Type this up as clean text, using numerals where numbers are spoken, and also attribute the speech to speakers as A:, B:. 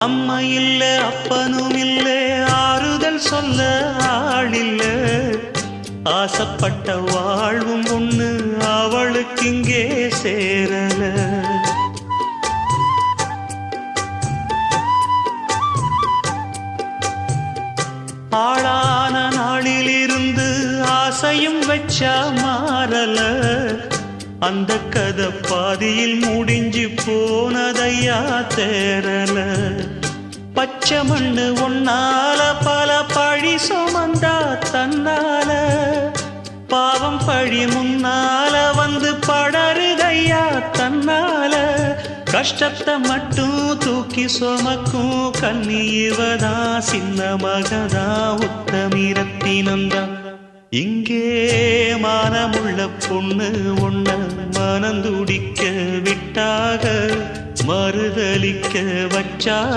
A: அம்மா இல்ல அப்பனும் இல்ல ஆறுதல் சொல்ல ஆளில்ல ஆசைப்பட்ட வாழ்வும் ஒண்ணு அவளுக்கு இங்கே சேரல ஆளான நாளிலிருந்து ஆசையும் வச்சா மாறல அந்த கதை பாதியில் முடிஞ்சு போனதையா தேரல பச்சை மண்ணு ஒன்னால பல பழி சுமந்தா தன்னால பாவம் பழி முன்னால வந்து படருதையா தன்னால கஷ்டத்தை மட்டும் தூக்கி சுமக்கும் கண்ணி இவதா சின்ன மகதா உத்தமிரத்தினந்தா இங்கே மானமுள்ள பொண்ணு ஒண்ண மனந்துடிக்க விட்டாக மறுதலிக்க வச்சாக